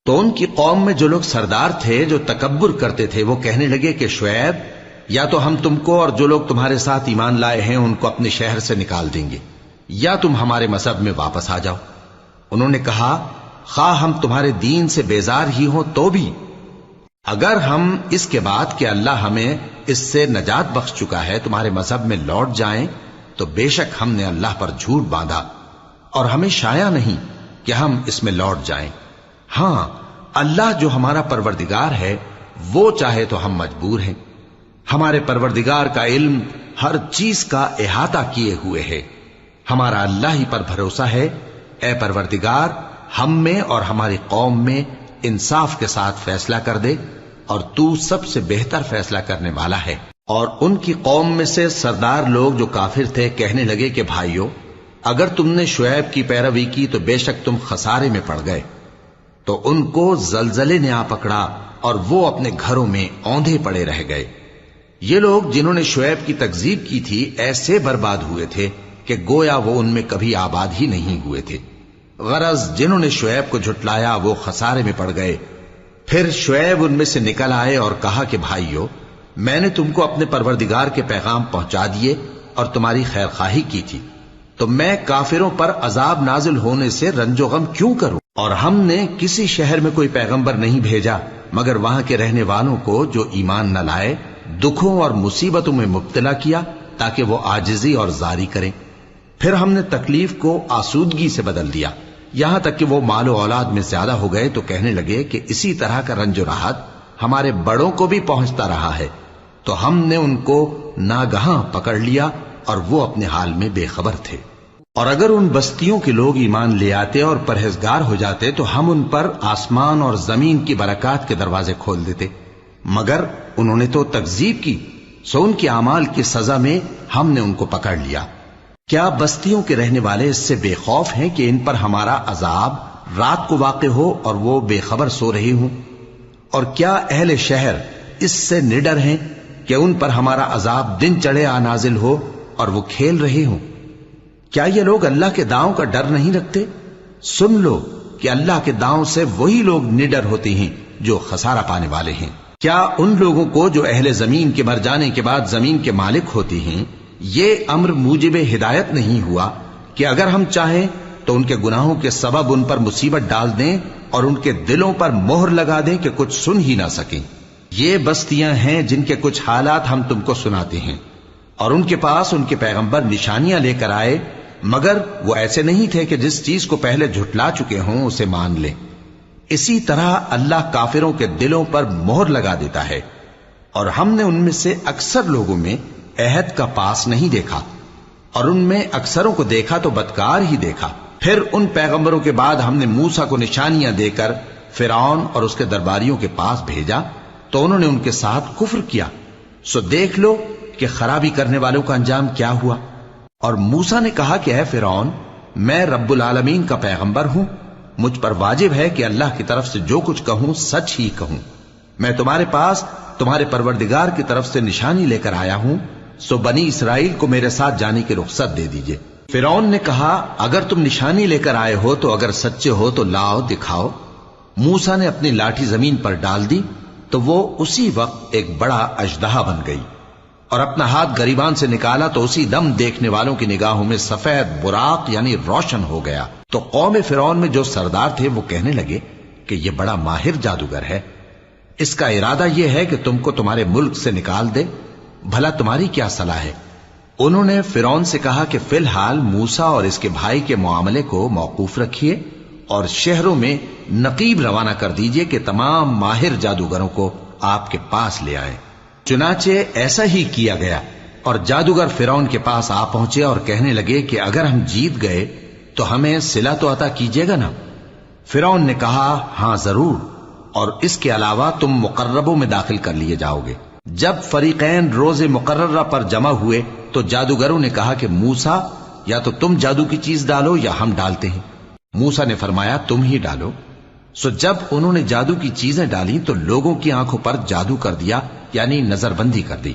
تو ان کی قوم میں جو لوگ سردار تھے جو تکبر کرتے تھے وہ کہنے لگے کہ شعیب، یا تو ہم تم کو اور جو لوگ تمہارے ساتھ ایمان لائے ہیں ان کو اپنے شہر سے نکال دیں گے، یا تم ہمارے مذہب میں واپس آ جاؤ۔ انہوں نے کہا خواہ ہم تمہارے دین سے بیزار ہی ہوں تو بھی اگر ہم اس کے بعد کہ اللہ ہمیں اس سے نجات بخش چکا ہے تمہارے مذہب میں لوٹ جائیں تو بے شک ہم نے اللہ پر جھوٹ باندھا اور ہمیں شایع نہیں کہ ہم اس میں لوٹ جائیں۔ ہاں، اللہ جو ہمارا پروردگار ہے وہ چاہے تو ہم مجبور ہیں۔ ہمارے پروردگار کا علم ہر چیز کا احاطہ کیے ہوئے ہے۔ ہمارا اللہ ہی پر بھروسہ ہے۔ اے پروردگار، ہم میں اور ہماری قوم میں انصاف کے ساتھ فیصلہ کر دے، اور تو سب سے بہتر فیصلہ کرنے والا ہے۔ اور ان کی قوم میں سے سردار لوگ جو کافر تھے کہنے لگے کہ بھائیو، اگر تم نے شعیب کی پیروی کی تو بے شک تم خسارے میں پڑ گئے۔ تو ان کو زلزلے نے آ پکڑا اور وہ اپنے گھروں میں اوندھے پڑے رہ گئے۔ یہ لوگ جنہوں نے شعیب کی تکذیب کی تھی ایسے برباد ہوئے تھے کہ گویا وہ ان میں کبھی آباد ہی نہیں ہوئے تھے۔ غرض جنہوں نے شعیب کو جھٹلایا وہ خسارے میں پڑ گئے۔ پھر شعیب ان میں سے نکل آئے اور کہا کہ بھائیو، میں نے تم کو اپنے پروردگار کے پیغام پہنچا دیے اور تمہاری خیر خواہی کی تھی، تو میں کافروں پر عذاب نازل ہونے سے رنج و غم کیوں کروں؟ اور ہم نے کسی شہر میں کوئی پیغمبر نہیں بھیجا مگر وہاں کے رہنے والوں کو جو ایمان نہ لائے دکھوں اور مصیبتوں میں مبتلا کیا تاکہ وہ عاجزی اور زاری کریں۔ پھر ہم نے تکلیف کو آسودگی سے بدل دیا، یہاں تک کہ وہ مال و اولاد میں زیادہ ہو گئے تو کہنے لگے کہ اسی طرح کا رنج و راحت ہمارے بڑوں کو بھی پہنچتا رہا ہے، تو ہم نے ان کو ناگہاں پکڑ لیا اور وہ اپنے حال میں بے خبر تھے۔ اور اگر ان بستیوں کے لوگ ایمان لے آتے اور پرہیزگار ہو جاتے تو ہم ان پر آسمان اور زمین کی برکات کے دروازے کھول دیتے، مگر انہوں نے تو تکذیب کی، سو ان کے اعمال کی سزا میں ہم نے ان کو پکڑ لیا۔ کیا بستیوں کے رہنے والے اس سے بے خوف ہیں کہ ان پر ہمارا عذاب رات کو واقع ہو اور وہ بے خبر سو رہے ہوں؟ اور کیا اہل شہر اس سے نڈر ہیں کہ ان پر ہمارا عذاب دن چڑھے آ نازل ہو اور وہ کھیل رہے ہوں؟ کیا یہ لوگ اللہ کے داؤں کا ڈر نہیں رکھتے؟ سن لو کہ اللہ کے داؤں سے وہی لوگ نڈر ہوتے ہیں جو خسارہ پانے والے ہیں۔ کیا ان لوگوں کو جو اہل زمین کے مر جانے کے بعد زمین کے مالک ہوتے ہیں یہ امر موجب ہدایت نہیں ہوا کہ اگر ہم چاہیں تو ان کے گناہوں کے سبب ان پر مصیبت ڈال دیں اور ان کے دلوں پر مہر لگا دیں کہ کچھ سن ہی نہ سکیں؟ یہ بستیاں ہیں جن کے کچھ حالات ہم تم کو سناتے ہیں، اور ان کے پاس ان کے پیغمبر نشانیاں لے کر آئے، مگر وہ ایسے نہیں تھے کہ جس چیز کو پہلے جھٹلا چکے ہوں اسے مان لیں۔ اسی طرح اللہ کافروں کے دلوں پر مہر لگا دیتا ہے، اور ہم نے ان میں سے اکثر لوگوں میں عہد کا پاس نہیں دیکھا، اور ان میں اکثروں کو دیکھا تو بدکار ہی دیکھا۔ پھر ان پیغمبروں کے بعد ہم نے موسیٰ کو نشانیاں دے کر فرعون اور اس کے درباریوں کے پاس بھیجا تو انہوں نے ان کے ساتھ کفر کیا، سو دیکھ لو کہ خرابی کرنے والوں کا انجام کیا ہوا۔ اور موسیٰ نے کہا کہ اے فرعون، میں رب العالمین کا پیغمبر ہوں، مجھ پر واجب ہے کہ اللہ کی طرف سے جو کچھ کہوں سچ ہی کہوں۔ میں تمہارے پاس تمہارے پروردگار کی طرف سے نشانی لے کر آیا ہوں، سو بنی اسرائیل کو میرے ساتھ جانے کی رخصت دے دیجئے۔ فرعون نے کہا اگر تم نشانی لے کر آئے ہو تو اگر سچے ہو تو لاؤ دکھاؤ۔ موسیٰ نے اپنی لاٹھی زمین پر ڈال دی تو وہ اسی وقت ایک بڑا اژدہا بن گئی، اور اپنا ہاتھ گریبان سے نکالا تو اسی دم دیکھنے والوں کی نگاہوں میں سفید براق یعنی روشن ہو گیا۔ تو قوم فرعون میں جو سردار تھے وہ کہنے لگے کہ یہ بڑا ماہر جادوگر ہے، اس کا ارادہ یہ ہے کہ تم کو تمہارے ملک سے نکال دے، بھلا تمہاری کیا صلاح ہے؟ انہوں نے فرعون سے کہا کہ فی الحال موسیٰ اور اس کے بھائی کے معاملے کو موقوف رکھیے اور شہروں میں نقیب روانہ کر دیجئے کہ تمام ماہر جادوگروں کو آپ کے پاس لے آئیں۔ چنانچہ ایسا ہی کیا گیا، اور جادوگر فرعون کے پاس آ پہنچے اور کہنے لگے کہ اگر ہم جیت گئے تو ہمیں صلہ تو عطا کیجیے گا نا؟ فرعون نے کہا ہاں ضرور، اور اس کے علاوہ تم مقربوں میں داخل کر لیے جاؤ گے۔ جب فریقین روز مقررہ پر جمع ہوئے تو جادوگروں نے کہا کہ موسیٰ یا تو تم جادو کی چیز ڈالو یا ہم ڈالتے ہیں۔ موسیٰ نے فرمایا تم ہی ڈالو۔ سو جب انہوں نے جادو کی چیزیں ڈالی تو لوگوں کی آنکھوں پر جادو کر دیا، یعنی نظر بندی کر دی،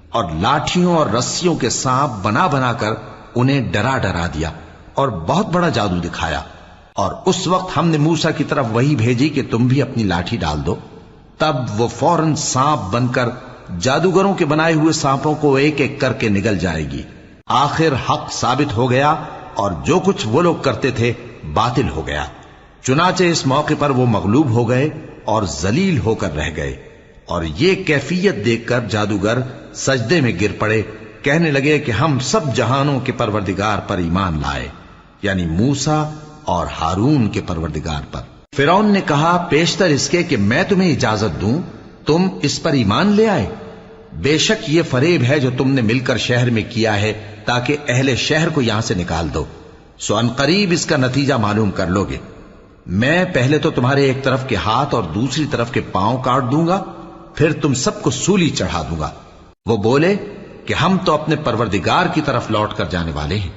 اور لاٹھیوں اور رسیوں کے سانپ بنا بنا کر انہیں ڈرا ڈرا دیا اور بہت بڑا جادو دکھایا۔ اور اس وقت ہم نے موسیٰ کی طرف وہی بھیجی کہ تم بھی اپنی لاٹھی ڈال دو، تب وہ فوراً سانپ بن کر جادوگروں کے بنائے ہوئے سانپوں کو ایک ایک کر کے نگل جائے گی۔ آخر حق ثابت ہو گیا اور جو کچھ وہ لوگ کرتے تھے باطل ہو گیا۔ چنانچہ اس موقع پر وہ مغلوب ہو گئے اور ذلیل ہو کر رہ گئے، اور یہ کیفیت دیکھ کر جادوگر سجدے میں گر پڑے، کہنے لگے کہ ہم سب جہانوں کے پروردگار پر ایمان لائے، یعنی موسیٰ اور ہارون کے پروردگار پر۔ فرعون نے کہا پیشتر اس کے کہ میں تمہیں اجازت دوں تم اس پر ایمان لے آئے، بے شک یہ فریب ہے جو تم نے مل کر شہر میں کیا ہے تاکہ اہل شہر کو یہاں سے نکال دو، سو ان قریب اس کا نتیجہ معلوم کر لو گے۔ میں پہلے تو تمہارے ایک طرف کے ہاتھ اور دوسری طرف کے پاؤں کاٹ دوں گا، پھر تم سب کو سولی چڑھا دوں گا۔ وہ بولے کہ ہم تو اپنے پروردگار کی طرف لوٹ کر جانے والے ہیں،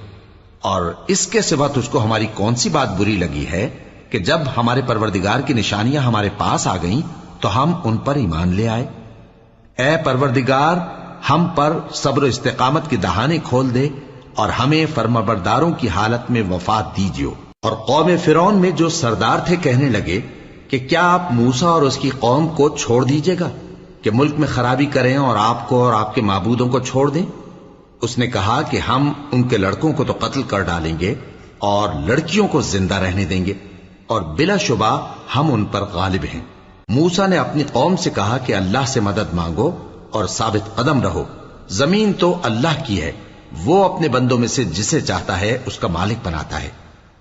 اور اس کے سوا تجھ کو ہماری کون سی بات بری لگی ہے کہ جب ہمارے پروردگار کی نشانیاں ہمارے پاس آ گئیں تو ہم ان پر ایمان لے آئے؟ اے پروردگار، ہم پر صبر و استقامت کی دہانے کھول دے اور ہمیں فرمانبرداروں کی حالت میں وفات دیجیو۔ اور قوم فرعون میں جو سردار تھے کہنے لگے کہ کیا آپ موسیٰ اور اس کی قوم کو چھوڑ دیجیے گا کہ ملک میں خرابی کریں اور آپ کو اور آپ کے معبودوں کو چھوڑ دیں؟ اس نے کہا کہ ہم ان کے لڑکوں کو تو قتل کر ڈالیں گے اور لڑکیوں کو زندہ رہنے دیں گے، اور بلا شبہ ہم ان پر غالب ہیں۔ موسیٰ نے اپنی قوم سے کہا کہ اللہ سے مدد مانگو اور ثابت قدم رہو، زمین تو اللہ کی ہے، وہ اپنے بندوں میں سے جسے چاہتا ہے اس کا مالک بناتا ہے،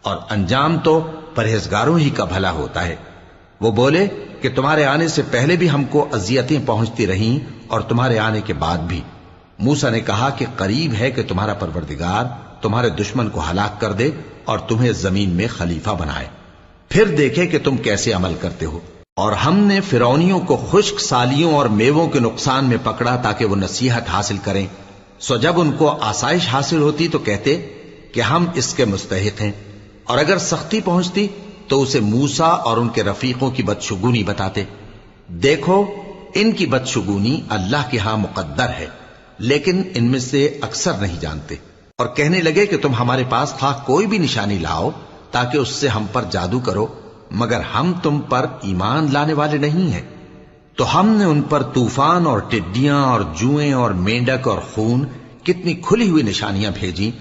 اور انجام تو پرہیزگاروں ہی کا بھلا ہوتا ہے۔ وہ بولے کہ تمہارے آنے سے پہلے بھی ہم کو اذیتیں پہنچتی رہیں اور تمہارے آنے کے بعد بھی۔ موسیٰ نے کہا کہ قریب ہے کہ تمہارا پروردگار تمہارے دشمن کو ہلاک کر دے اور تمہیں زمین میں خلیفہ بنائے، پھر دیکھے کہ تم کیسے عمل کرتے ہو۔ اور ہم نے فرعونیوں کو خشک سالیوں اور میووں کے نقصان میں پکڑا تاکہ وہ نصیحت حاصل کریں، سو جب ان کو آسائش حاصل ہوتی تو کہتے کہ ہم اس کے مستحق ہیں، اور اگر سختی پہنچتی تو اسے موسیٰ اور ان کے رفیقوں کی بدشگونی بتاتے۔ دیکھو ان کی بدشگونی اللہ کے ہاں مقدر ہے، لیکن ان میں سے اکثر نہیں جانتے۔ اور کہنے لگے کہ تم ہمارے پاس خواہ کوئی بھی نشانی لاؤ تاکہ اس سے ہم پر جادو کرو، مگر ہم تم پر ایمان لانے والے نہیں ہیں۔ تو ہم نے ان پر طوفان اور ٹڈیاں اور جوئیں اور مینڈک اور خون کتنی کھلی ہوئی نشانیاں بھیجیں،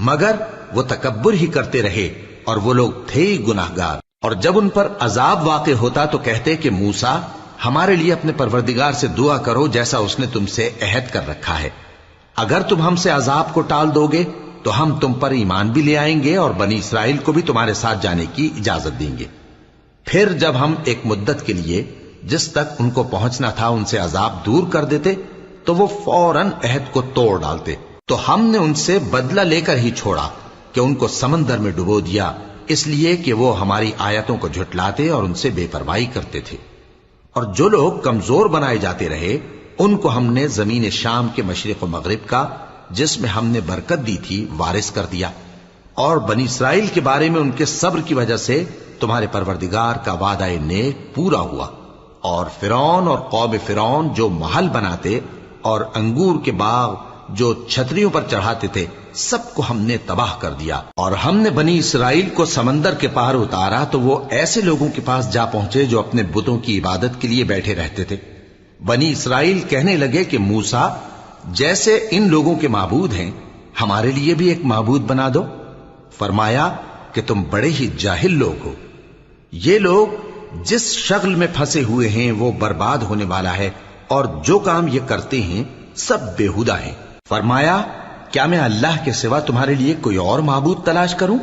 مگر وہ تکبر ہی کرتے رہے اور وہ لوگ تھے ہی گناہگار۔ اور جب ان پر عذاب واقع ہوتا تو کہتے کہ موسیٰ ہمارے لیے اپنے پروردگار سے دعا کرو جیسا اس نے تم سے عہد کر رکھا ہے، اگر تم ہم سے عذاب کو ٹال دو گے تو ہم تم پر ایمان بھی لے آئیں گے اور بنی اسرائیل کو بھی تمہارے ساتھ جانے کی اجازت دیں گے۔ پھر جب ہم ایک مدت کے لیے جس تک ان کو پہنچنا تھا ان سے عذاب دور کر دیتے تو وہ فوراً عہد کو توڑ ڈالتے، تو ہم نے ان سے بدلہ لے کر ہی چھوڑا کہ ان کو سمندر میں ڈبو دیا، اس لیے کہ وہ ہماری آیتوں کو جھٹلاتے اور ان سے بے پرواہی کرتے تھے۔ اور جو لوگ کمزور بنائے جاتے رہے ان کو ہم نے زمین شام کے مشرق و مغرب کا جس میں ہم نے برکت دی تھی وارث کر دیا، اور بنی اسرائیل کے بارے میں ان کے صبر کی وجہ سے تمہارے پروردگار کا وعدہ نیک پورا ہوا۔ اور فرعون اور قوم فرعون جو محل بناتے اور انگور کے باغ جو چھتریوں پر چڑھاتے تھے سب کو ہم نے تباہ کر دیا۔ اور ہم نے بنی اسرائیل کو سمندر کے پار اتارا تو وہ ایسے لوگوں کے پاس جا پہنچے جو اپنے بتوں کی عبادت کے لیے بیٹھے رہتے تھے۔ بنی اسرائیل کہنے لگے کہ موسیٰ جیسے ان لوگوں کے معبود ہیں ہمارے لیے بھی ایک معبود بنا دو۔ فرمایا کہ تم بڑے ہی جاہل لوگ ہو، یہ لوگ جس شغل میں پھنسے ہوئے ہیں وہ برباد ہونے والا ہے، اور جو کام یہ کرتے ہیں سب بےہودہ ہیں۔ فرمایا کیا میں اللہ کے سوا تمہارے لیے کوئی اور معبود تلاش کروں،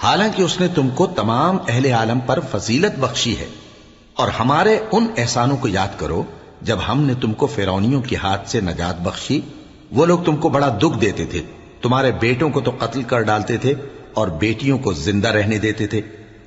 حالانکہ اس نے تم کو تمام اہل عالم پر فضیلت بخشی ہے۔ اور ہمارے ان احسانوں کو یاد کرو جب ہم نے تم کو فرعونیوں کے ہاتھ سے نجات بخشی، وہ لوگ تم کو بڑا دکھ دیتے تھے، تمہارے بیٹوں کو تو قتل کر ڈالتے تھے اور بیٹیوں کو زندہ رہنے دیتے تھے،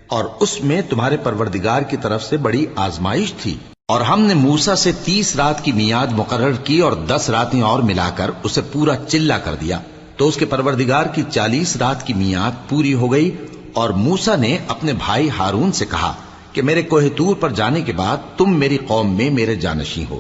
اور اس میں تمہارے پروردگار کی طرف سے بڑی آزمائش تھی۔ اور ہم نے موسیٰ سے 30 رات کی میعاد مقرر کی اور 10 راتیں اور ملا کر اسے پورا چلا کر دیا، تو اس کے پروردگار کی 40 رات کی میعاد پوری ہو گئی۔ اور موسیٰ نے اپنے بھائی ہارون سے کہا کہ میرے کوہ طور پر جانے کے بعد تم میری قوم میں میرے جانشین ہو،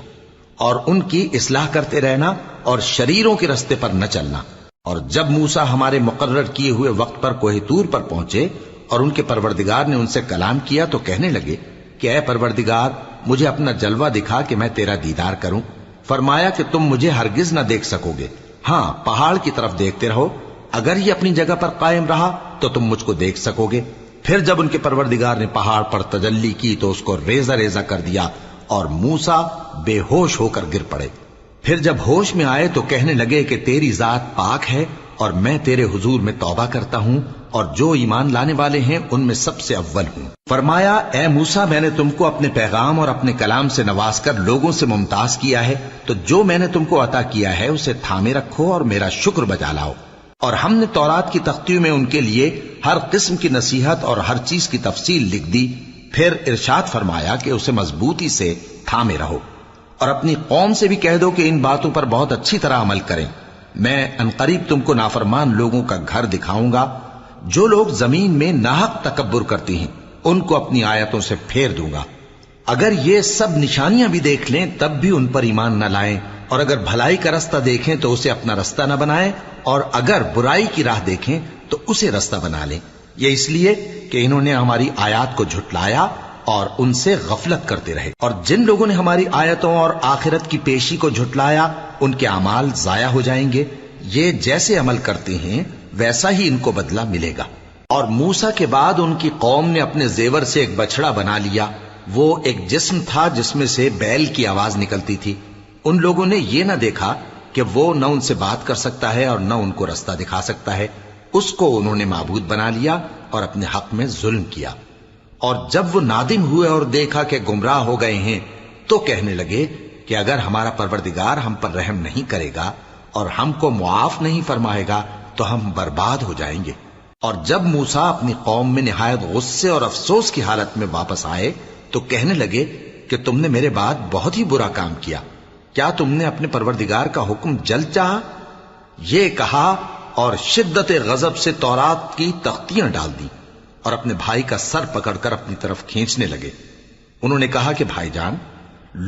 اور ان کی اصلاح کرتے رہنا اور شریروں کے رستے پر نہ چلنا۔ اور جب موسیٰ ہمارے مقرر کیے ہوئے وقت پر کوہ طور پر پہنچے اور ان کے پروردگار نے ان سے کلام کیا تو کہنے لگے کہ اے پروردگار مجھے اپنا جلوہ دکھا کہ میں تیرا دیدار کروں۔ فرمایا کہ تم مجھے ہرگز نہ دیکھ سکو گے، ہاں پہاڑ کی طرف دیکھتے رہو، اگر یہ اپنی جگہ پر قائم رہا تو تم مجھ کو دیکھ سکو گے۔ پھر جب ان کے پروردگار نے پہاڑ پر تجلی کی تو اس کو ریزہ ریزہ کر دیا اور موسیٰ بے ہوش ہو کر گر پڑے۔ پھر جب ہوش میں آئے تو کہنے لگے کہ تیری ذات پاک ہے اور میں تیرے حضور میں توبہ کرتا ہوں اور جو ایمان لانے والے ہیں ان میں سب سے اول ہوں۔ فرمایا اے موسیٰ میں نے تم کو اپنے پیغام اور اپنے کلام سے نواز کر لوگوں سے ممتاز کیا ہے، تو جو میں نے تم کو عطا کیا ہے اسے تھامے رکھو اور میرا شکر بجا لاؤ۔ اور ہم نے تورات کی تختیوں میں ان کے لیے ہر قسم کی نصیحت اور ہر چیز کی تفصیل لکھ دی۔ پھر ارشاد فرمایا کہ اسے مضبوطی سے تھامے رہو اور اپنی قوم سے بھی کہہ دو کہ ان باتوں پر بہت اچھی طرح عمل کریں۔ میں انقریب تم کو نافرمان لوگوں کا گھر دکھاؤں گا، جو لوگ زمین میں ناحق تکبر کرتی ہیں ان کو اپنی آیتوں سے پھیر دوں گا۔ اگر یہ سب نشانیاں بھی دیکھ لیں تب بھی ان پر ایمان نہ لائیں، اور اگر بھلائی کا رستہ دیکھیں تو اسے اپنا رستہ نہ بنائیں، اور اگر برائی کی راہ دیکھیں تو اسے رستہ بنا لیں۔ یہ اس لیے کہ انہوں نے ہماری آیات کو جھٹلایا اور ان سے غفلت کرتے رہے، اور جن لوگوں نے ہماری آیتوں اور آخرت کی پیشی کو جھٹلایا ان کے اعمال ضائع ہو جائیں گے۔ یہ جیسے عمل کرتے ہیں ویسا ہی ان کو بدلہ ملے گا۔ اور موسیٰ کے بعد ان کی قوم نے اپنے زیور سے ایک بچڑا بنا لیا، وہ ایک جسم تھا جس میں سے بیل کی آواز نکلتی تھی۔ ان لوگوں نے یہ نہ دیکھا کہ وہ نہ ان سے بات کر سکتا ہے اور نہ ان کو رستہ دکھا سکتا ہے، اس کو انہوں نے معبود بنا لیا اور اپنے حق میں ظلم کیا۔ اور جب وہ نادم ہوئے اور دیکھا کہ گمراہ ہو گئے ہیں تو کہنے لگے کہ اگر ہمارا پروردگار ہم پر رحم نہیں کرے گا اور ہم کو معاف نہیں فرمائے گا تو ہم برباد ہو جائیں گے۔ اور جب موسیٰ اپنی قوم میں نہایت غصے اور افسوس کی حالت میں واپس آئے تو کہنے لگے کہ تم نے میرے بعد بہت ہی برا کام کیا، کیا تم نے اپنے پروردگار کا حکم جلد چاہا؟ یہ کہا اور شدت غضب سے تورات کی تختیاں ڈال دی اور اپنے بھائی کا سر پکڑ کر اپنی طرف کھینچنے لگے۔ انہوں نے کہا کہ بھائی جان،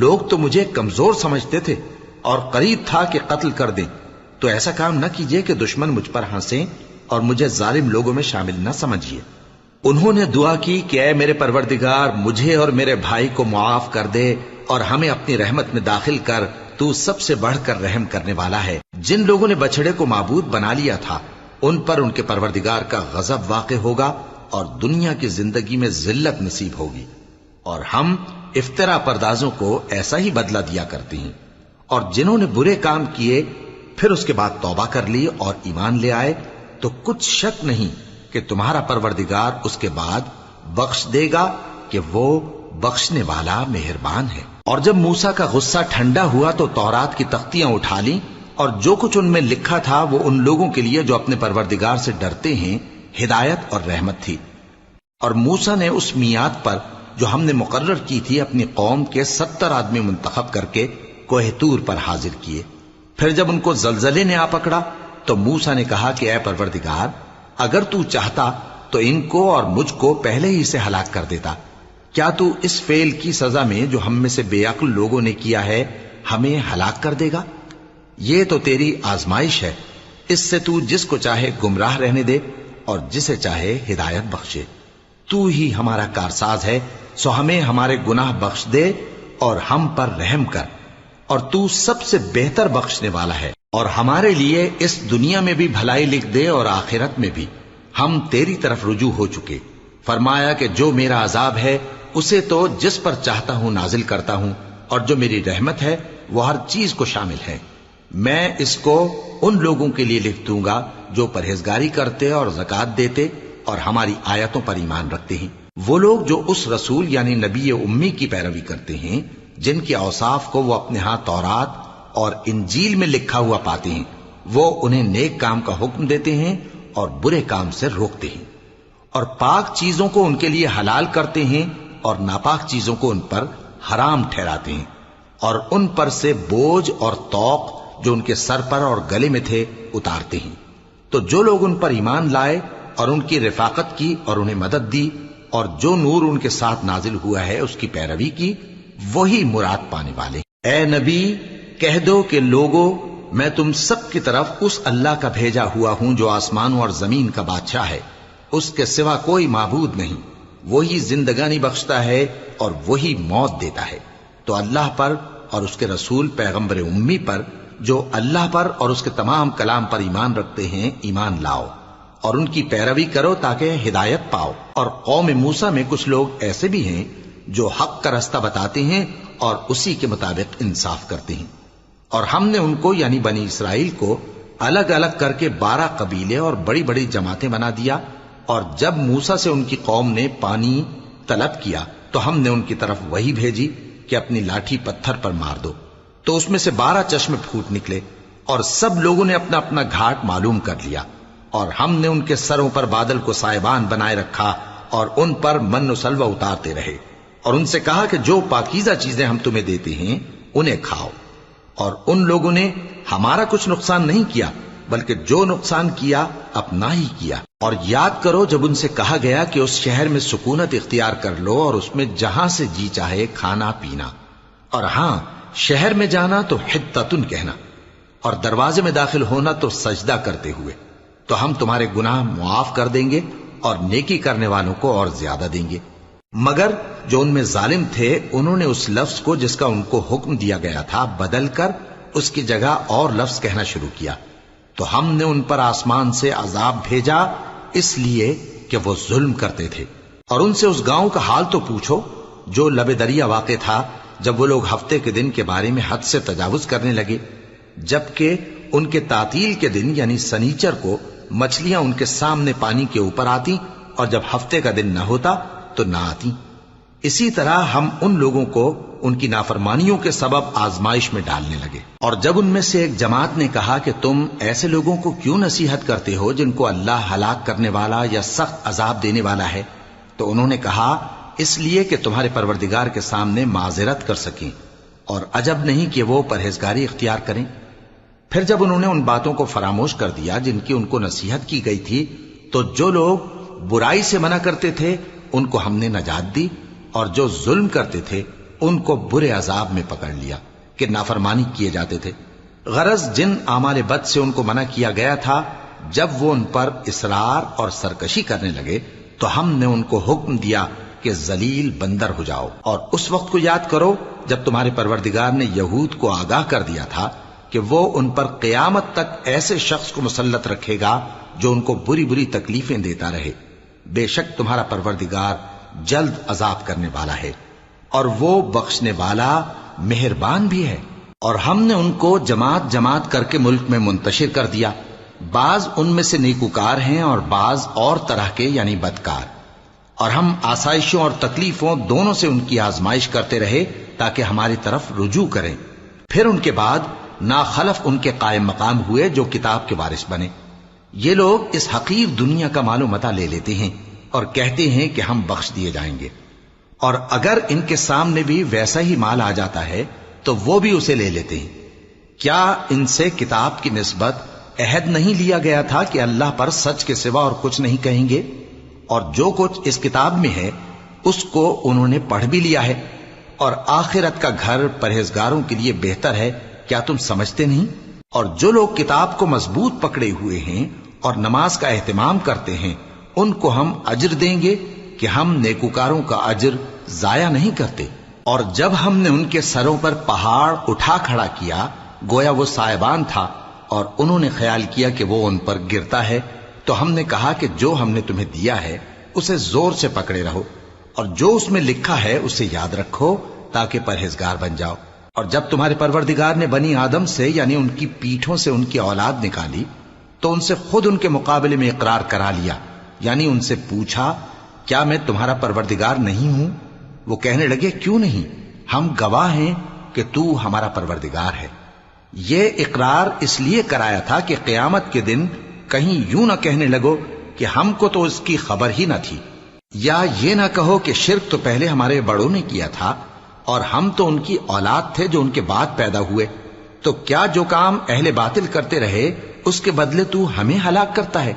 لوگ تو مجھے کمزور سمجھتے تھے اور قریب تھا کہ قتل کر دیں، تو ایسا کام نہ کیجیے کہ دشمن مجھ پر ہنسیں اور مجھے ظالم لوگوں میں شامل نہ سمجھیے۔ انہوں نے دعا کی کہ اے میرے پروردگار مجھے اور میرے بھائی کو معاف کر دے اور ہمیں اپنی رحمت میں داخل کر، تو سب سے بڑھ کر رحم کرنے والا ہے۔ جن لوگوں نے بچڑے کو معبود بنا لیا تھا ان پر ان کے پروردگار کا غضب واقع ہوگا اور دنیا کی زندگی میں ذلت نصیب ہوگی، اور ہم افترا پردازوں کو ایسا ہی بدلہ دیا کرتے ہیں۔ اور جنہوں نے برے کام کیے پھر اس کے بعد توبہ کر لی اور ایمان لے آئے تو کچھ شک نہیں کہ تمہارا پروردگار اس کے بعد بخش دے گا کہ وہ بخشنے والا مہربان ہے۔ اور جب موسیٰ کا غصہ ٹھنڈا ہوا تو تورات کی تختیاں اٹھا لیں، اور جو کچھ ان میں لکھا تھا وہ ان لوگوں کے لیے جو اپنے پروردگار سے ڈرتے ہیں ہدایت اور رحمت تھی۔ اور موسیٰ نے اس میعاد پر جو ہم نے مقرر کی تھی اپنی قوم کے 70 آدمی منتخب کر کے کوہ طور پر حاضر کیے۔ پھر جب ان کو زلزلے نے آ پکڑا تو موسیٰ نے کہا کہ اے پروردگار اگر تو چاہتا تو ان کو اور مجھ کو پہلے ہی سے ہلاک کر دیتا، کیا تو اس فعل کی سزا میں جو ہم میں سے بے عقل لوگوں نے کیا ہے ہمیں ہلاک کر دے گا؟ یہ تو تیری آزمائش ہے، اس سے تو جس کو چاہے گمراہ رہنے دے اور جسے چاہے ہدایت بخشے۔ تو ہی ہمارا کارساز ہے، سو ہمیں ہمارے گناہ بخش دے اور ہم پر رحم کر، اور تو سب سے بہتر بخشنے والا ہے، اور ہمارے لیے اس دنیا میں بھی بھلائی لکھ دے اور آخرت میں بھی۔ ہم تیری طرف رجوع ہو چکے۔ فرمایا کہ جو میرا عذاب ہے اسے تو جس پر چاہتا ہوں نازل کرتا ہوں، اور جو میری رحمت ہے وہ ہر چیز کو شامل ہے۔ میں اس کو ان لوگوں کے لیے لکھ دوں گا جو پرہیزگاری کرتے اور زکوٰۃ دیتے اور ہماری آیتوں پر ایمان رکھتے ہیں، وہ لوگ جو اس رسول یعنی نبی امی کی پیروی کرتے ہیں جن کے اوصاف کو وہ اپنے ہاں تورات اور انجیل میں لکھا ہوا پاتے ہیں، وہ انہیں نیک کام کا حکم دیتے ہیں اور برے کام سے روکتے ہیں، اور پاک چیزوں کو ان کے لیے حلال کرتے ہیں اور ناپاک چیزوں کو ان پر حرام ٹھہراتے ہیں، اور ان پر سے بوجھ اور طوق جو ان کے سر پر اور گلے میں تھے اتارتے ہیں۔ تو جو لوگ ان پر ایمان لائے اور ان کی رفاقت کی اور انہیں مدد دی اور جو نور ان کے ساتھ نازل ہوا ہے اس کی پیروی کی، وہی مراد پانے والے۔ اے نبی کہہ دو کہ لوگو میں تم سب کی طرف اس اللہ کا بھیجا ہوا ہوں جو آسمانوں اور زمین کا بادشاہ ہے، اس کے سوا کوئی معبود نہیں، وہی زندگانی بخشتا ہے اور وہی موت دیتا ہے۔ تو اللہ پر اور اس کے رسول پیغمبر امی پر جو اللہ پر اور اس کے تمام کلام پر ایمان رکھتے ہیں ایمان لاؤ اور ان کی پیروی کرو تاکہ ہدایت پاؤ۔ اور قوم موسیٰ میں کچھ لوگ ایسے بھی ہیں جو حق کا راستہ بتاتے ہیں اور اسی کے مطابق انصاف کرتے ہیں۔ اور ہم نے ان کو یعنی بنی اسرائیل کو الگ الگ کر کے 12 قبیلے اور بڑی بڑی جماعتیں بنا دیا، اور جب موسیٰ سے ان کی قوم نے پانی طلب کیا تو ہم نے ان کی طرف وہی بھیجی کہ اپنی لاٹھی پتھر پر مار دو، تو اس میں سے 12 چشمے پھوٹ نکلے، اور سب لوگوں نے اپنا اپنا گھاٹ معلوم کر لیا، اور ہم نے ان کے سروں پر بادل کو سائبان بنائے رکھا اور ان پر من و سلوہ اتارتے رہے، اور ان سے کہا کہ جو پاکیزہ چیزیں ہم تمہیں دیتے ہیں انہیں کھاؤ۔ اور ان لوگوں نے ہمارا کچھ نقصان نہیں کیا بلکہ جو نقصان کیا اپنا ہی کیا۔ اور یاد کرو جب ان سے کہا گیا کہ اس شہر میں سکونت اختیار کر لو اور اس میں جہاں سے جی چاہے کھانا پینا، اور ہاں شہر میں جانا تو حطتن کہنا، اور دروازے میں داخل ہونا تو سجدہ کرتے ہوئے، تو ہم تمہارے گناہ معاف کر دیں گے اور نیکی کرنے والوں کو اور زیادہ دیں گے۔ مگر جو ان میں ظالم تھے انہوں نے اس لفظ کو جس کا ان کو حکم دیا گیا تھا بدل کر اس کی جگہ اور لفظ کہنا شروع کیا، تو ہم نے ان پر آسمان سے عذاب بھیجا اس لیے کہ وہ ظلم کرتے تھے۔ اور ان سے اس گاؤں کا حال تو پوچھو جو لب دریا واقع تھا، جب وہ لوگ ہفتے کے دن کے بارے میں حد سے تجاوز کرنے لگے، جبکہ ان کے تعطیل کے دن یعنی سنیچر کو مچھلیاں ان کے سامنے پانی کے اوپر آتی، اور جب ہفتے کا دن نہ ہوتا تو نہ آتی۔ اسی طرح ہم ان لوگوں کو ان کی نافرمانیوں کے سبب آزمائش میں ڈالنے لگے۔ اور جب ان میں سے ایک جماعت نے کہا کہ تم ایسے لوگوں کو کیوں نصیحت کرتے ہو جن کو اللہ ہلاک کرنے والا یا سخت عذاب دینے والا ہے، تو انہوں نے کہا اس لیے کہ تمہارے پروردگار کے سامنے معذرت کر سکیں، اور عجب نہیں کہ وہ پرہیزگاری اختیار کریں۔ پھر جب انہوں نے ان باتوں کو فراموش کر دیا جن کی ان کو نصیحت کی گئی تھی، تو جو لوگ برائی سے منع کرتے تھے ان کو ہم نے نجات دی، اور جو ظلم کرتے تھے ان کو برے عذاب میں پکڑ لیا کہ نافرمانی کیے جاتے تھے۔ غرض جن اعمال بد سے ان کو منع کیا گیا تھا، جب وہ ان پر اصرار اور سرکشی کرنے لگے تو ہم نے ان کو حکم دیا کہ ذلیل بندر ہو جاؤ۔ اور اس وقت کو یاد کرو جب تمہارے پروردگار نے یہود کو آگاہ کر دیا تھا کہ وہ ان پر قیامت تک ایسے شخص کو مسلط رکھے گا جو ان کو بری بری تکلیفیں دیتا رہے۔ بے شک تمہارا پروردگار جلد عذاب کرنے والا ہے، اور وہ بخشنے والا مہربان بھی ہے۔ اور ہم نے ان کو جماعت جماعت کر کے ملک میں منتشر کر دیا، بعض ان میں سے نیکوکار ہیں اور بعض اور طرح کے یعنی بدکار، اور ہم آسائشوں اور تکلیفوں دونوں سے ان کی آزمائش کرتے رہے تاکہ ہماری طرف رجوع کریں۔ پھر ان کے بعد ناخلف ان کے قائم مقام ہوئے جو کتاب کے وارث بنے۔ یہ لوگ اس حقیر دنیا کا مال و متاع لے لیتے ہیں اور کہتے ہیں کہ ہم بخش دیے جائیں گے، اور اگر ان کے سامنے بھی ویسا ہی مال آ جاتا ہے تو وہ بھی اسے لے لیتے ہیں۔ کیا ان سے کتاب کی نسبت عہد نہیں لیا گیا تھا کہ اللہ پر سچ کے سوا اور کچھ نہیں کہیں گے؟ اور جو کچھ اس کتاب میں ہے اس کو انہوں نے پڑھ بھی لیا ہے، اور آخرت کا گھر پرہیزگاروں کے لیے بہتر ہے، کیا تم سمجھتے نہیں؟ اور جو لوگ کتاب کو مضبوط پکڑے ہوئے ہیں اور نماز کا اہتمام کرتے ہیں ان کو ہم اجر دیں گے کہ ہم نیکوکاروں کا اجر ضائع نہیں کرتے۔ اور جب ہم نے ان کے سروں پر پہاڑ اٹھا کھڑا کیا گویا وہ سائبان تھا، اور انہوں نے خیال کیا کہ وہ ان پر گرتا ہے، تو ہم نے کہا کہ جو ہم نے تمہیں دیا ہے اسے زور سے پکڑے رہو، اور جو اس میں لکھا ہے اسے یاد رکھو تاکہ پرہیزگار بن جاؤ۔ اور جب تمہارے پروردگار نے بنی آدم سے یعنی ان کی پیٹھوں سے ان کی اولاد نکالی تو ان سے خود ان کے مقابلے میں اقرار کرا لیا، یعنی ان سے پوچھا کیا میں تمہارا پروردگار نہیں ہوں؟ وہ کہنے لگے کیوں نہیں، ہم گواہ ہیں کہ تو ہمارا پروردگار ہے۔ یہ اقرار اس لیے کرایا تھا کہ قیامت کے دن کہیں یوں نہ کہنے لگو کہ ہم کو تو اس کی خبر ہی نہ تھی، یا یہ نہ کہو کہ شرک تو پہلے ہمارے بڑوں نے کیا تھا اور ہم تو ان کی اولاد تھے جو ان کے بعد پیدا ہوئے، تو کیا جو کام اہل باطل کرتے رہے اس کے بدلے تو ہمیں ہلاک کرتا ہے؟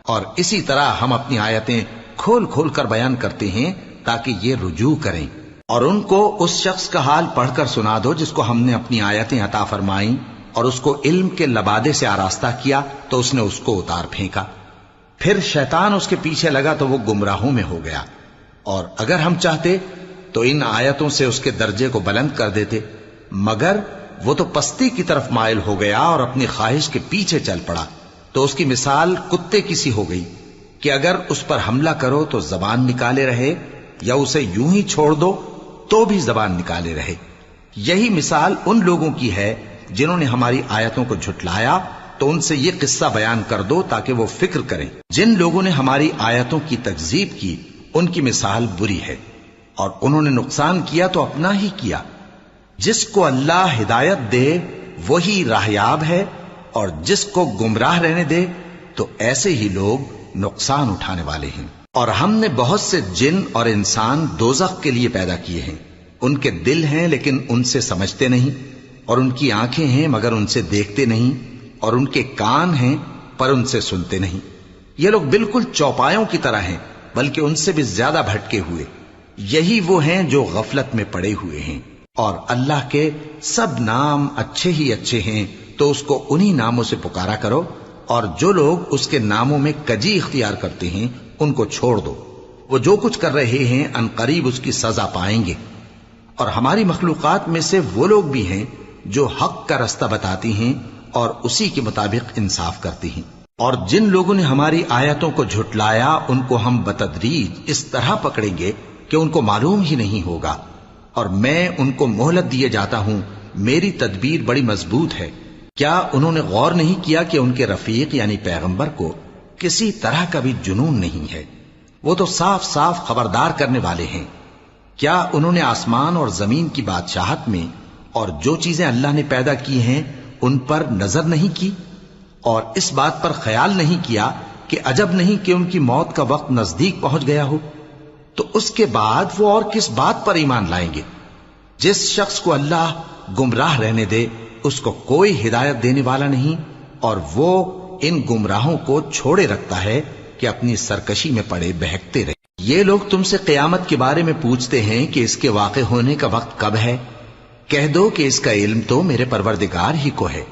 اور اسی طرح ہم اپنی آیتیں کھول کھول کر بیان کرتے ہیں تاکہ یہ رجوع کریں۔ اور ان کو اس شخص کا حال پڑھ کر سنا دو جس کو ہم نے اپنی آیتیں عطا فرمائیں اور اس کو علم کے لبادے سے آراستہ کیا تو اس نے اس کو اتار پھینکا، پھر شیطان اس کے پیچھے لگا تو وہ گمراہوں میں ہو گیا، اور اگر ہم چاہتے تو ان آیتوں سے اس کے درجے کو بلند کر دیتے، مگر وہ تو پستی کی طرف مائل ہو گیا اور اپنی خواہش کے پیچھے چل پڑا، تو اس کی مثال کتے کی سی ہو گئی کہ اگر اس پر حملہ کرو تو زبان نکالے رہے، یا اسے یوں ہی چھوڑ دو تو بھی زبان نکالے رہے۔ یہی مثال ان لوگوں کی ہے جنہوں نے ہماری آیتوں کو جھٹلایا، تو ان سے یہ قصہ بیان کر دو تاکہ وہ فکر کریں۔ جن لوگوں نے ہماری آیتوں کی تکذیب کی ان کی مثال بری ہے، اور انہوں نے نقصان کیا تو اپنا ہی کیا۔ جس کو اللہ ہدایت دے وہی راہیاب ہے، اور جس کو گمراہ رہنے دے تو ایسے ہی لوگ نقصان اٹھانے والے ہیں۔ اور ہم نے بہت سے جن اور انسان دوزخ کے لیے پیدا کیے ہیں، ان کے دل ہیں لیکن ان سے سمجھتے نہیں، اور ان کی آنکھیں ہیں مگر ان سے دیکھتے نہیں، اور ان کے کان ہیں پر ان سے سنتے نہیں۔ یہ لوگ بالکل چوپایوں کی طرح ہیں، بلکہ ان سے بھی زیادہ بھٹکے ہوئے۔ یہی وہ ہیں جو غفلت میں پڑے ہوئے ہیں۔ اور اللہ کے سب نام اچھے ہی اچھے ہیں، تو اس کو انہی ناموں سے پکارا کرو، اور جو لوگ اس کے ناموں میں کجی اختیار کرتے ہیں ان کو چھوڑ دو۔ وہ جو کچھ کر رہے ہیں ان قریب اس کی سزا پائیں گے۔ اور ہماری مخلوقات میں سے وہ لوگ بھی ہیں جو حق کا رستہ بتاتی ہیں اور اسی کے مطابق انصاف کرتی ہیں۔ اور جن لوگوں نے ہماری آیتوں کو جھٹلایا ان کو ہم بتدریج اس طرح پکڑیں گے کہ ان کو معلوم ہی نہیں ہوگا، اور میں ان کو مہلت دیے جاتا ہوں، میری تدبیر بڑی مضبوط ہے۔ کیا انہوں نے غور نہیں کیا کہ ان کے رفیق یعنی پیغمبر کو کسی طرح کا بھی جنون نہیں ہے؟ وہ تو صاف صاف خبردار کرنے والے ہیں۔ کیا انہوں نے آسمان اور زمین کی بادشاہت میں اور جو چیزیں اللہ نے پیدا کی ہیں ان پر نظر نہیں کی، اور اس بات پر خیال نہیں کیا کہ عجب نہیں کہ ان کی موت کا وقت نزدیک پہنچ گیا ہو؟ تو اس کے بعد وہ اور کس بات پر ایمان لائیں گے؟ جس شخص کو اللہ گمراہ رہنے دے اس کو کوئی ہدایت دینے والا نہیں، اور وہ ان گمراہوں کو چھوڑے رکھتا ہے کہ اپنی سرکشی میں پڑے بہکتے رہے۔ یہ لوگ تم سے قیامت کے بارے میں پوچھتے ہیں کہ اس کے واقع ہونے کا وقت کب ہے؟ کہہ دو کہ اس کا علم تو میرے پروردگار ہی کو ہے،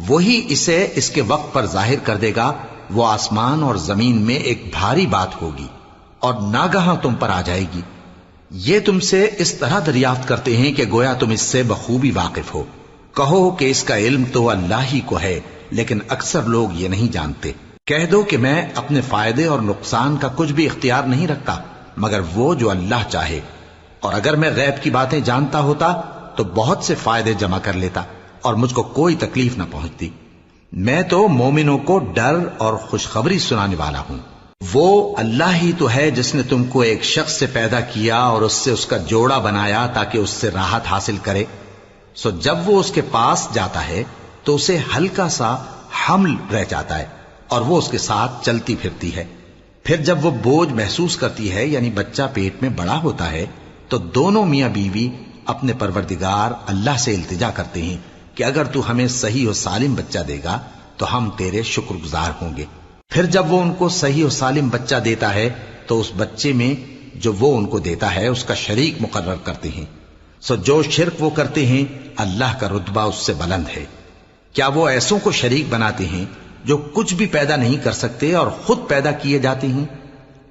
وہی اسے اس کے وقت پر ظاہر کر دے گا۔ وہ آسمان اور زمین میں ایک بھاری بات ہوگی اور ناگہاں تم پر آ جائے گی۔ یہ تم سے اس طرح دریافت کرتے ہیں کہ گویا تم اس سے بخوبی واقف ہو۔ کہو کہ اس کا علم تو اللہ ہی کو ہے، لیکن اکثر لوگ یہ نہیں جانتے۔ کہہ دو کہ میں اپنے فائدے اور نقصان کا کچھ بھی اختیار نہیں رکھتا مگر وہ جو اللہ چاہے، اور اگر میں غیب کی باتیں جانتا ہوتا تو بہت سے فائدے جمع کر لیتا اور مجھ کو کوئی تکلیف نہ پہنچتی۔ میں تو مومنوں کو ڈر اور خوشخبری سنانے والا ہوں۔ وہ اللہ ہی تو ہے جس نے تم کو ایک شخص سے پیدا کیا اور اس سے اس کا جوڑا بنایا تاکہ اس سے راحت حاصل کرے۔ سو جب وہ اس کے پاس جاتا ہے تو اسے ہلکا سا حمل رہ جاتا ہے اور وہ اس کے ساتھ چلتی پھرتی ہے۔ پھر جب وہ بوجھ محسوس کرتی ہے یعنی بچہ پیٹ میں بڑا ہوتا ہے تو دونوں میاں بیوی اپنے پروردگار اللہ سے التجا کرتے ہیں کہ اگر تو ہمیں صحیح و سالم بچہ دے گا تو ہم تیرے شکر گزار ہوں گے۔ پھر جب وہ ان کو صحیح و سالم بچہ دیتا ہے تو اس بچے میں جو وہ ان کو دیتا ہے اس کا شریک مقرر کرتے ہیں۔ سو جو شرک وہ کرتے ہیں اللہ کا رتبہ اس سے بلند ہے۔ کیا وہ ایسوں کو شریک بناتے ہیں جو کچھ بھی پیدا نہیں کر سکتے اور خود پیدا کیے جاتے ہیں،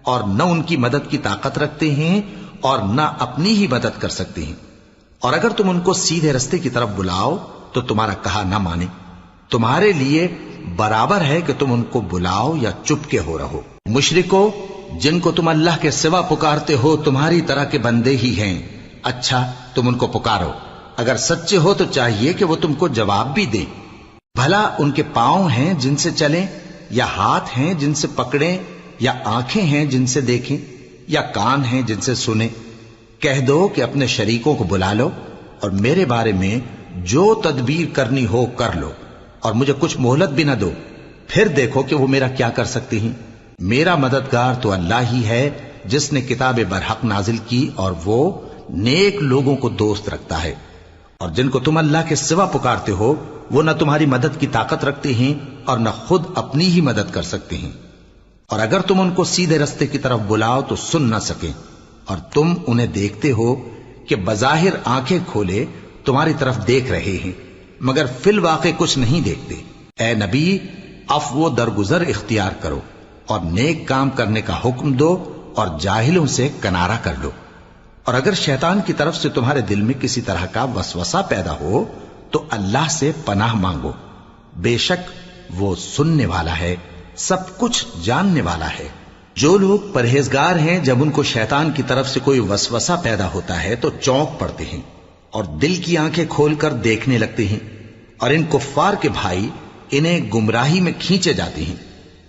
اور نہ ان کی مدد کی طاقت رکھتے ہیں اور نہ اپنی ہی مدد کر سکتے ہیں؟ اور اگر تم ان کو سیدھے رستے کی طرف بلاؤ تو تمہارا کہا نہ مانے، تمہارے لیے برابر ہے کہ تم ان کو بلاؤ یا چپ کے ہو رہو۔ مشرکو، جن کو تم اللہ کے سوا پکارتے ہو تمہاری طرح کے بندے ہی ہیں، اچھا تم ان کو پکارو، اگر سچے ہو تو چاہیے کہ وہ تم کو جواب بھی دیں۔ بھلا ان کے پاؤں ہیں جن سے چلیں، یا ہاتھ ہیں جن سے پکڑیں، یا آنکھیں ہیں جن سے دیکھیں، یا کان ہیں جن سے سنیں؟ کہہ دو کہ اپنے شریکوں کو بلا لو اور میرے بارے میں جو تدبیر کرنی ہو کر لو، اور مجھے کچھ مہلت بھی نہ دو، پھر دیکھو کہ وہ میرا کیا کر سکتے ہیں۔ میرا مددگار تو اللہ ہی ہے جس نے کتاب برحق نازل کی، اور وہ نیک لوگوں کو دوست رکھتا ہے۔ اور جن کو تم اللہ کے سوا پکارتے ہو وہ نہ تمہاری مدد کی طاقت رکھتے ہیں اور نہ خود اپنی ہی مدد کر سکتے ہیں، اور اگر تم ان کو سیدھے رستے کی طرف بلاؤ تو سن نہ سکیں، اور تم انہیں دیکھتے ہو کہ بظاہر آنکھیں کھولے تمہاری طرف دیکھ رہے ہیں مگر فی الواقع کچھ نہیں دیکھتے۔ اے نبی، عفو و درگزر اختیار کرو، اور نیک کام کرنے کا حکم دو اور جاہلوں سے کنارہ کر لو۔ اور اگر شیطان کی طرف سے تمہارے دل میں کسی طرح کا وسوسہ پیدا ہو تو اللہ سے پناہ مانگو، بے شک وہ سننے والا ہے، سب کچھ جاننے والا ہے۔ جو لوگ پرہیزگار ہیں جب ان کو شیطان کی طرف سے کوئی وسوسہ پیدا ہوتا ہے تو چونک پڑتے ہیں اور دل کی آنکھیں کھول کر دیکھنے لگتے ہیں، اور ان کفار کے بھائی انہیں گمراہی میں کھینچے جاتے ہیں،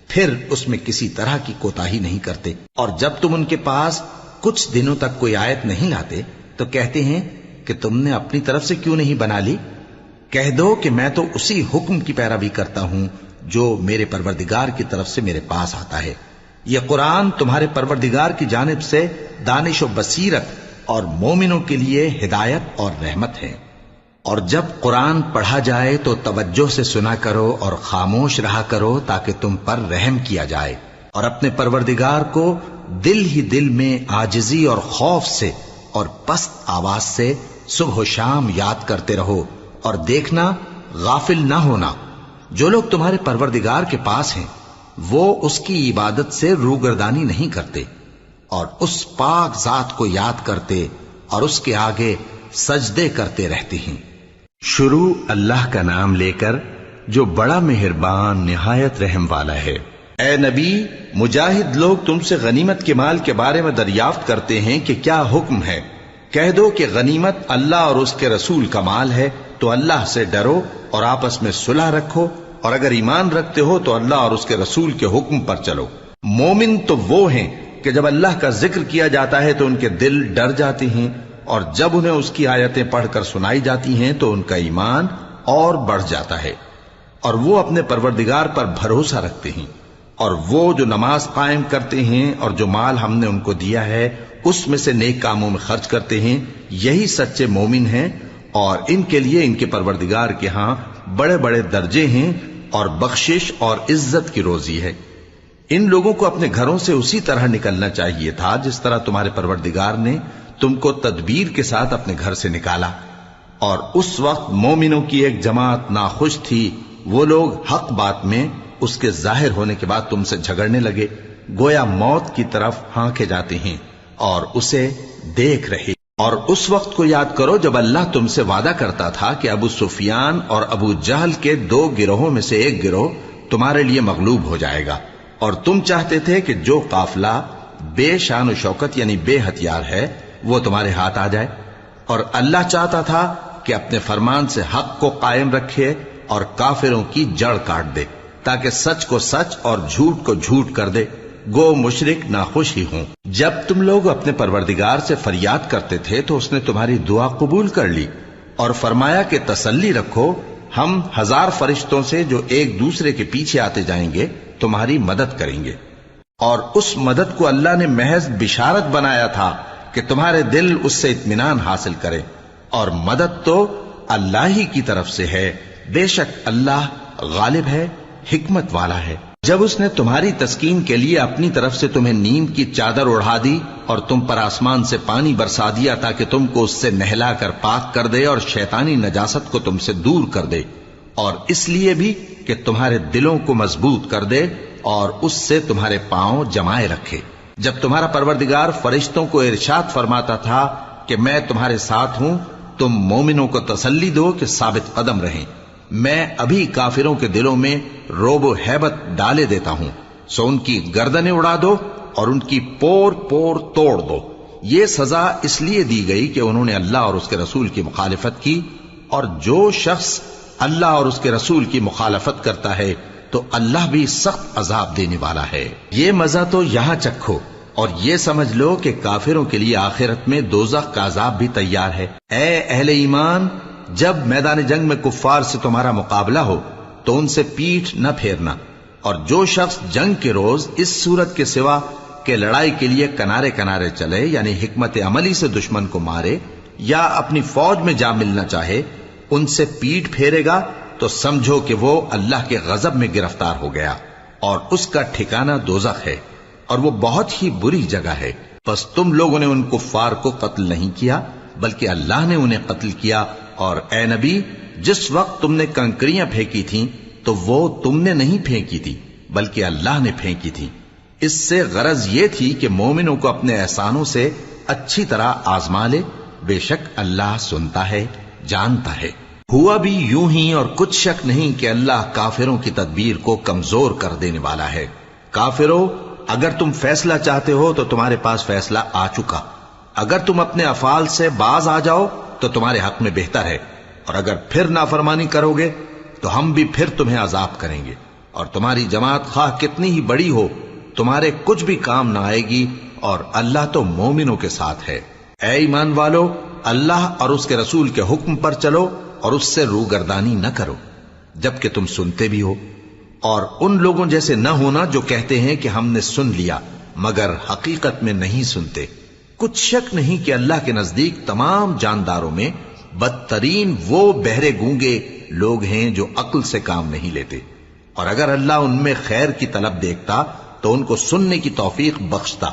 پھر اس میں کسی طرح کی کوتاہی نہیں کرتے۔ اور جب تم ان کے پاس کچھ دنوں تک کوئی آیت نہیں لاتے تو کہتے ہیں کہ تم نے اپنی طرف سے کیوں نہیں بنا لی؟ کہہ دو کہ میں تو اسی حکم کی پیروی کرتا ہوں جو میرے پروردگار کی طرف سے میرے پاس آتا ہے۔ یہ قرآن تمہارے پروردگار کی جانب سے دانش و بصیرت اور مومنوں کے لیے ہدایت اور رحمت ہے۔ اور جب قرآن پڑھا جائے تو توجہ سے سنا کرو اور خاموش رہا کرو تاکہ تم پر رحم کیا جائے، اور اپنے پروردگار کو دل ہی دل میں عاجزی اور خوف سے اور پست آواز سے صبح و شام یاد کرتے رہو، اور دیکھنا غافل نہ ہونا، جو لوگ تمہارے پروردگار کے پاس ہیں وہ اس کی عبادت سے روگردانی نہیں کرتے اور اس پاک ذات کو یاد کرتے اور اس کے آگے سجدے کرتے رہتے ہیں۔ شروع اللہ کا نام لے کر جو بڑا مہربان نہایت رحم والا ہے۔ اے نبی، مجاہد لوگ تم سے غنیمت کے مال کے بارے میں دریافت کرتے ہیں کہ کیا حکم ہے۔ کہہ دو کہ غنیمت اللہ اور اس کے رسول کا مال ہے، تو اللہ سے ڈرو اور آپس میں صلح رکھو، اور اگر ایمان رکھتے ہو تو اللہ اور اس کے رسول کے حکم پر چلو۔ مومن تو وہ ہیں کہ جب اللہ کا ذکر کیا جاتا ہے تو ان کے دل ڈر جاتے ہیں، اور جب انہیں اس کی آیتیں پڑھ کر سنائی جاتی ہیں تو ان کا ایمان اور بڑھ جاتا ہے، اور وہ اپنے پروردگار پر بھروسہ رکھتے ہیں، اور وہ جو نماز قائم کرتے ہیں اور جو مال ہم نے ان کو دیا ہے اس میں سے نیک کاموں میں خرچ کرتے ہیں، یہی سچے مومن ہیں، اور ان کے لیے ان کے پروردگار کے ہاں بڑے بڑے درجے ہیں اور بخشش اور عزت کی روزی ہے۔ ان لوگوں کو اپنے گھروں سے اسی طرح نکلنا چاہیے تھا جس طرح تمہارے پروردگار نے تم کو تدبیر کے ساتھ اپنے گھر سے نکالا، اور اس وقت مومنوں کی ایک جماعت ناخوش تھی، وہ لوگ حق بات میں اس کے ظاہر ہونے کے بعد تم سے جھگڑنے لگے، گویا موت کی طرف ہانکے جاتے ہیں اور اسے دیکھ رہے۔ اور اس وقت کو یاد کرو جب اللہ تم سے وعدہ کرتا تھا کہ ابو سفیان اور ابو جہل کے 2 گروہوں میں سے ایک گروہ تمہارے لیے مغلوب ہو جائے گا، اور تم چاہتے تھے کہ جو قافلہ بے شان و شوکت یعنی بے ہتھیار ہے وہ تمہارے ہاتھ آ جائے، اور اللہ چاہتا تھا کہ اپنے فرمان سے حق کو قائم رکھے اور کافروں کی جڑ کاٹ دے، تاکہ سچ کو سچ اور جھوٹ کو جھوٹ کر دے، گو مشرک ناخوش ہی ہوں۔ جب تم لوگ اپنے پروردگار سے فریاد کرتے تھے تو اس نے تمہاری دعا قبول کر لی اور فرمایا کہ تسلی رکھو، ہم 1000 فرشتوں سے جو ایک دوسرے کے پیچھے آتے جائیں گے تمہاری مدد کریں گے۔ اور اس مدد کو اللہ نے محض بشارت بنایا تھا کہ تمہارے دل اس سے اطمینان حاصل کرے، اور مدد تو اللہ ہی کی طرف سے ہے، بے شک اللہ غالب ہے، حکمت والا ہے۔ جب اس نے تمہاری تسکین کے لیے اپنی طرف سے تمہیں نیند کی چادر اڑھا دی اور تم پر آسمان سے پانی برسا دیا تاکہ تم کو اس سے نہلا کر پاک کر دے اور شیطانی نجاست کو تم سے دور کر دے، اور اس لیے بھی کہ تمہارے دلوں کو مضبوط کر دے اور اس سے تمہارے پاؤں جمائے رکھے، جب تمہارا پروردگار فرشتوں کو ارشاد فرماتا تھا کہ میں تمہارے ساتھ ہوں، تم مومنوں کو تسلی دو کہ ثابت قدم رہیں، میں ابھی کافروں کے دلوں میں روب و ہیبت ڈالے دیتا ہوں، سو ان کی گردنیں اڑا دو اور ان کی پور پور توڑ دو۔ یہ سزا اس لیے دی گئی کہ انہوں نے اللہ اور اس کے رسول کی مخالفت کی، اور جو شخص اللہ اور اس کے رسول کی مخالفت کرتا ہے تو اللہ بھی سخت عذاب دینے والا ہے۔ یہ مزہ تو یہاں چکھو اور یہ سمجھ لو کہ کافروں کے لیے آخرت میں دوزخ کا عذاب بھی تیار ہے۔ اے اہل ایمان، جب میدان جنگ میں کفار سے تمہارا مقابلہ ہو تو ان سے پیٹھ نہ پھیرنا، اور جو شخص جنگ کے روز اس صورت کے سوا کہ لڑائی کے لیے کنارے کنارے چلے یعنی حکمت عملی سے دشمن کو مارے یا اپنی فوج میں جا ملنا چاہے، ان سے پیٹھ پھیرے گا تو سمجھو کہ وہ اللہ کے غضب میں گرفتار ہو گیا، اور اس کا ٹھکانہ دوزخ ہے، اور وہ بہت ہی بری جگہ ہے۔ پس تم لوگوں نے ان کفار کو قتل نہیں کیا بلکہ اللہ نے انہیں قتل کیا، اور اے نبی، جس وقت تم نے کنکریاں پھینکی تھیں تو وہ تم نے نہیں پھینکی تھی بلکہ اللہ نے پھینکی تھی، اس سے غرض یہ تھی کہ مومنوں کو اپنے احسانوں سے اچھی طرح آزما لے، بے شک اللہ سنتا ہے، جانتا ہے۔ ہوا بھی یوں ہی، اور کچھ شک نہیں کہ اللہ کافروں کی تدبیر کو کمزور کر دینے والا ہے۔ کافروں، اگر تم فیصلہ چاہتے ہو تو تمہارے پاس فیصلہ آ چکا، اگر تم اپنے افعال سے باز آ جاؤ تو تمہارے حق میں بہتر ہے، اور اگر پھر نافرمانی کرو گے تو ہم بھی پھر تمہیں عذاب کریں گے، اور تمہاری جماعت خواہ کتنی ہی بڑی ہو تمہارے کچھ بھی کام نہ آئے گی، اور اللہ تو مومنوں کے ساتھ ہے۔ اے ایمان والو، اللہ اور اس کے رسول کے حکم پر چلو اور اس سے روگردانی نہ کرو جبکہ تم سنتے بھی ہو، اور ان لوگوں جیسے نہ ہونا جو کہتے ہیں کہ ہم نے سن لیا مگر حقیقت میں نہیں سنتے۔ کچھ شک نہیں کہ اللہ کے نزدیک تمام جانداروں میں بدترین وہ بہرے گونگے لوگ ہیں جو عقل سے کام نہیں لیتے، اور اگر اللہ ان میں خیر کی طلب دیکھتا تو ان کو سننے کی توفیق بخشتا،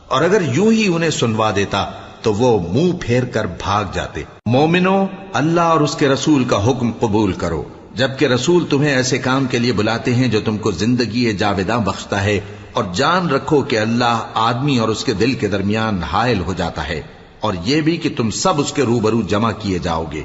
اور اگر یوں ہی انہیں سنوا دیتا تو وہ منہ پھیر کر بھاگ جاتے۔ مومنوں، اللہ اور اس کے رسول کا حکم قبول کرو جبکہ رسول تمہیں ایسے کام کے لیے بلاتے ہیں جو تم کو زندگی جاوداں بخشتا ہے، اور جان رکھو کہ اللہ آدمی اور اس کے دل کے درمیان حائل ہو جاتا ہے، اور یہ بھی کہ تم سب اس کے روبرو جمع کیے جاؤ گے۔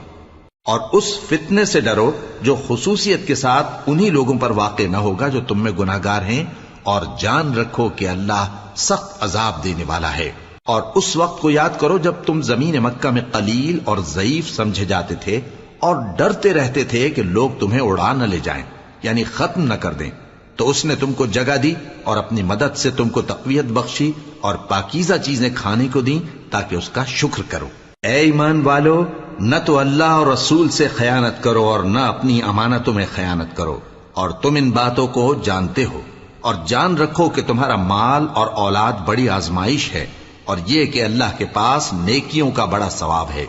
اور اس فتنے سے ڈرو جو خصوصیت کے ساتھ انہی لوگوں پر واقع نہ ہوگا جو تم میں گناہگار ہیں، اور جان رکھو کہ اللہ سخت عذاب دینے والا ہے۔ اور اس وقت کو یاد کرو جب تم زمین مکہ میں قلیل اور ضعیف سمجھے جاتے تھے اور ڈرتے رہتے تھے کہ لوگ تمہیں اڑا نہ لے جائیں، یعنی ختم نہ کر دیں، تو اس نے تم کو جگہ دی اور اپنی مدد سے تم کو تقویت بخشی اور پاکیزہ چیزیں کھانے کو دیں تاکہ اس کا شکر کرو۔ اے ایمان والو، نہ تو اللہ اور رسول سے خیانت کرو اور نہ اپنی امانتوں میں خیانت کرو، اور تم ان باتوں کو جانتے ہو، اور جان رکھو کہ تمہارا مال اور اولاد بڑی آزمائش ہے، اور یہ کہ اللہ کے پاس نیکیوں کا بڑا ثواب ہے۔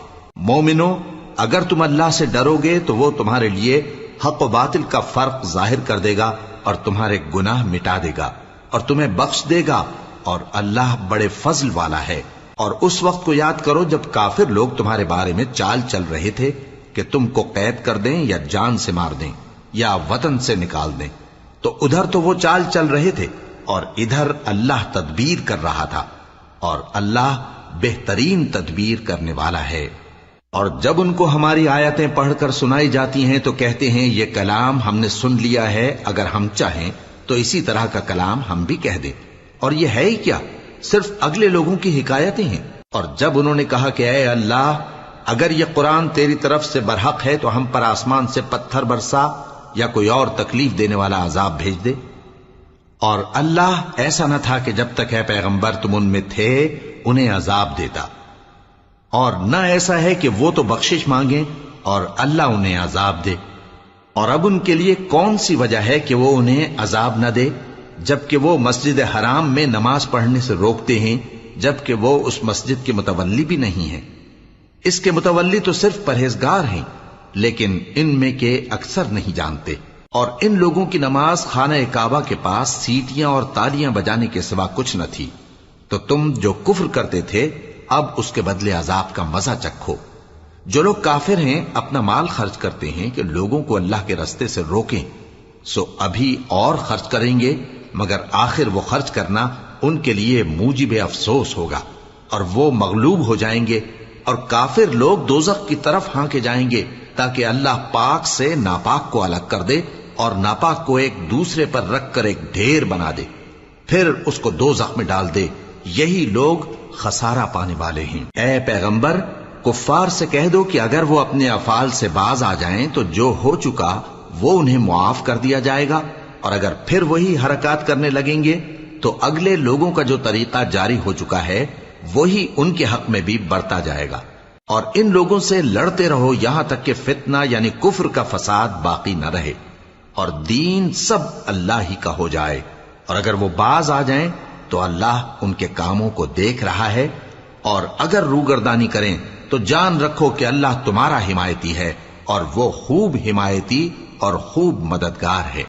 مومنو، اگر تم اللہ سے ڈرو گے تو وہ تمہارے لیے حق و باطل کا فرق ظاہر کر دے گا اور تمہارے گناہ مٹا دے گا اور تمہیں بخش دے گا، اور اللہ بڑے فضل والا ہے۔ اور اس وقت کو یاد کرو جب کافر لوگ تمہارے بارے میں چال چل رہے تھے کہ تم کو قید کر دیں یا جان سے مار دیں یا وطن سے نکال دیں، تو ادھر تو وہ چال چل رہے تھے اور ادھر اللہ تدبیر کر رہا تھا، اور اللہ بہترین تدبیر کرنے والا ہے۔ اور جب ان کو ہماری آیتیں پڑھ کر سنائی جاتی ہیں تو کہتے ہیں یہ کلام ہم نے سن لیا ہے، اگر ہم چاہیں تو اسی طرح کا کلام ہم بھی کہہ دیں، اور یہ ہے ہی کیا، صرف اگلے لوگوں کی حکایتیں ہیں۔ اور جب انہوں نے کہا کہ اے اللہ، اگر یہ قرآن تیری طرف سے برحق ہے تو ہم پر آسمان سے پتھر برسا یا کوئی اور تکلیف دینے والا عذاب بھیج دے۔ اور اللہ ایسا نہ تھا کہ جب تک اے پیغمبر تم ان میں تھے انہیں عذاب دیتا، اور نہ ایسا ہے کہ وہ تو بخشش مانگیں اور اللہ انہیں عذاب دے۔ اور اب ان کے لیے کون سی وجہ ہے کہ وہ انہیں عذاب نہ دے، جبکہ وہ مسجد حرام میں نماز پڑھنے سے روکتے ہیں، جبکہ وہ اس مسجد کے متولی بھی نہیں ہیں۔ اس کے متولی تو صرف پرہیزگار ہیں، لیکن ان میں کے اکثر نہیں جانتے۔ اور ان لوگوں کی نماز خانہ کعبہ کے پاس سیٹیاں اور تالیاں بجانے کے سوا کچھ نہ تھی، تو تم جو کفر کرتے تھے اب اس کے بدلے عذاب کا مزہ چکھو۔ جو لوگ کافر ہیں اپنا مال خرچ کرتے ہیں کہ لوگوں کو اللہ کے رستے سے روکیں، سو ابھی اور خرچ کریں گے، مگر آخر وہ خرچ کرنا ان کے لیے موجب افسوس ہوگا، اور وہ مغلوب ہو جائیں گے، اور کافر لوگ دوزخ کی طرف ہانکے جائیں گے تاکہ اللہ پاک سے ناپاک کو الگ کر دے اور ناپاک کو ایک دوسرے پر رکھ کر ایک ڈھیر بنا دے، پھر اس کو دوزخ میں ڈال دے۔ یہی لوگ خسارہ پانے والے ہیں۔ اے پیغمبر، کفار سے کہہ دو کہ اگر وہ اپنے افعال سے باز آ جائیں تو جو ہو چکا وہ انہیں معاف کر دیا جائے گا، اور اگر پھر وہی حرکات کرنے لگیں گے تو اگلے لوگوں کا جو طریقہ جاری ہو چکا ہے وہی ان کے حق میں بھی برتا جائے گا۔ اور ان لوگوں سے لڑتے رہو یہاں تک کہ فتنہ یعنی کفر کا فساد باقی نہ رہے اور دین سب اللہ ہی کا ہو جائے۔ اور اگر وہ باز آ جائیں تو اللہ ان کے کاموں کو دیکھ رہا ہے، اور اگر روگردانی کریں تو جان رکھو کہ اللہ تمہارا حمایتی ہے، اور وہ خوب حمایتی اور خوب مددگار ہے۔